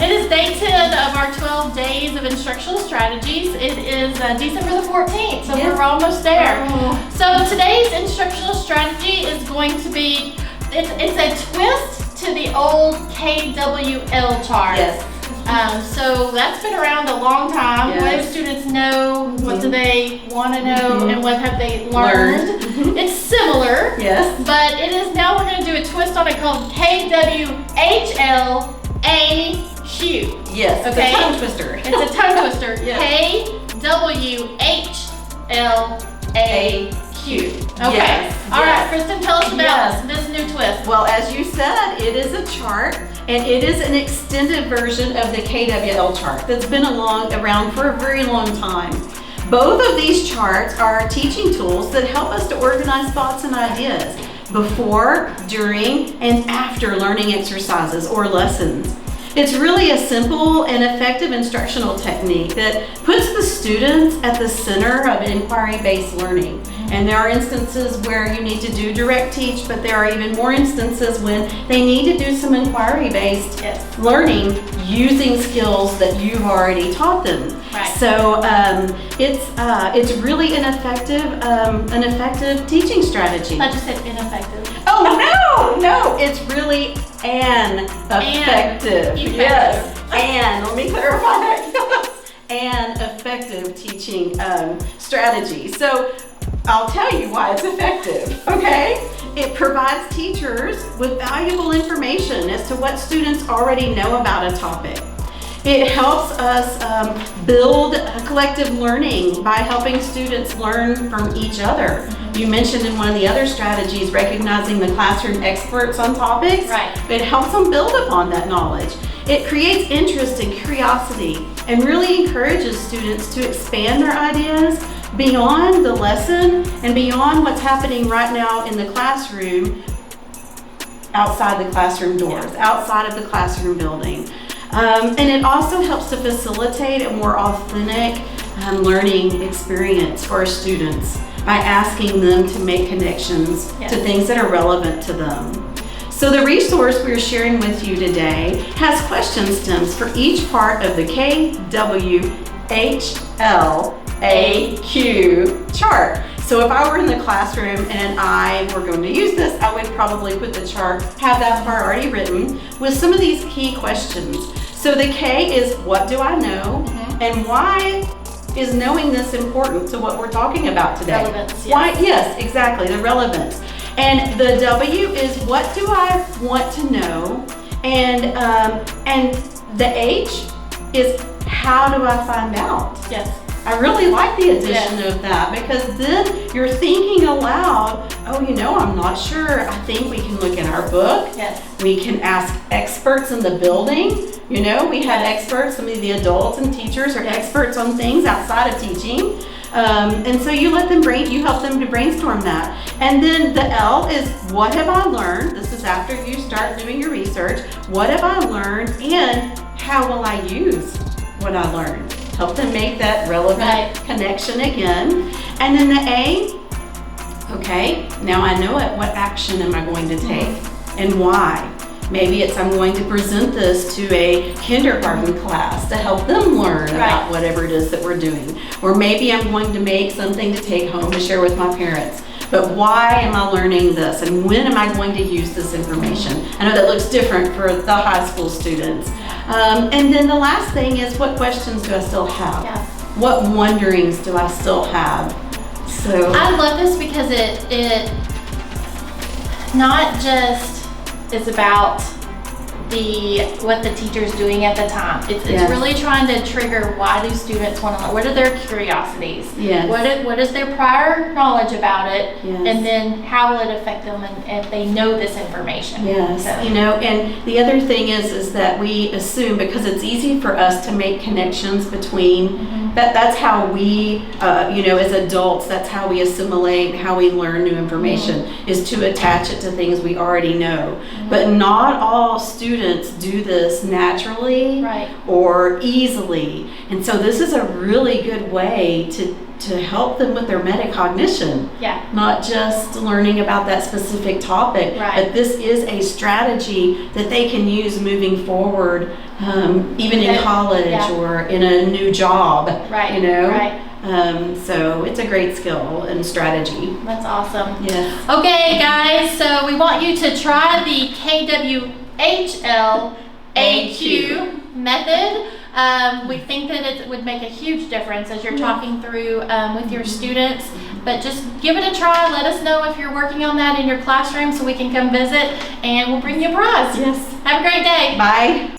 It is day 10 of our 12 days of instructional strategies. It is December the 14th, so we're almost there. So today's instructional strategy is going to be, it's a twist to the old KWL chart. Yes. So that's been around a long time. Yes. What do students know? What do they want to know? And what have they learned? It's similar. Yes. But it is now we're going to do a twist on it called KWHLAQ. Yes. Okay. It's a tongue twister. It's a tongue twister. Yes. KWHLAQ. Okay. Yes. All right, Yes. Kristen, tell us about Yes. this new twist. Well, as you said, it is a chart, and it is an extended version of the KWL chart that's been around for a very long time. Both of these charts are teaching tools that help us to organize thoughts and ideas before, during, and after learning exercises or lessons. It's really a simple and effective instructional technique that puts the students at the center of inquiry-based learning. And there are instances where you need to do direct teach, but there are even more instances when they need to do some inquiry-based learning using skills that you've already taught them. Right. So it's really an effective teaching strategy. I just said ineffective. Oh no, it's really an effective. Yes, and let me clarify that. An effective teaching strategy. So I'll tell you why it's effective, okay? It provides teachers with valuable information as to what students already know about a topic. It helps us build collective learning by helping students learn from each other. You mentioned in one of the other strategies, recognizing the classroom experts on topics. Right. It helps them build upon that knowledge. It creates interest and curiosity and really encourages students to expand their ideas beyond the lesson and beyond what's happening right now in the classroom, outside the classroom doors, outside of the classroom building. And it also helps to facilitate a more authentic learning experience for our students by asking them to make connections to things that are relevant to them. So the resource we're sharing with you today has question stems for each part of the KWHLAQ chart. So if I were in the classroom and I were going to use this, I would probably put the chart, have that part already written with some of these key questions. So the K is what do I know, and why is knowing this important to what we're talking about today? Relevance, yes. Why? Yes, exactly, the relevance. And the W is what do I want to know, and the H is how do I find out? Yes. I really like the addition of that, because then you're thinking aloud, oh, you know, I'm not sure. I think we can look in our book. Yes. We can ask experts in the building. You know, we have experts, some of the adults and teachers are experts on things outside of teaching. And so you help them to brainstorm that. And then the L is what have I learned? This is after you start doing your research. What have I learned, and how will I use what I learned? Help them make that relevant connection again. And then the A, okay, now I know it. What action am I going to take and why? Maybe it's I'm going to present this to a kindergarten class to help them learn about whatever it is that we're doing. Or maybe I'm going to make something to take home to share with my parents. But why am I learning this, and when am I going to use this information? I know that looks different for the high school students. And then the last thing is what questions do I still have? Yeah. What wonderings do I still have? So I love this because it not just is about what the teacher's doing at the time. It's really trying to trigger why do students want to learn? What are their curiosities? Yes. What is their prior knowledge about it? Yes. And then how will it affect them if they know this information? Yes, So, you know, and the other thing is that we assume, because it's easy for us to make connections between that's how we, you know, as adults, that's how we assimilate, how we learn new information, is to attach it to things we already know. But not all students students do this naturally Right. or easily. And so this is a really good way to help them with their metacognition. Yeah. Not just learning about that specific topic, Right. but this is a strategy that they can use moving forward, even in Okay. college Yeah. or in a new job. Right. You know? Right. So it's a great skill and strategy. That's awesome. Yes. Okay, guys, so we want you to try the KWHLAQ method. We think that it would make a huge difference as you're talking through with your students. But just give it a try. Let us know if you're working on that in your classroom so we can come visit and we'll bring you a prize. Yes. Have a great day. Bye.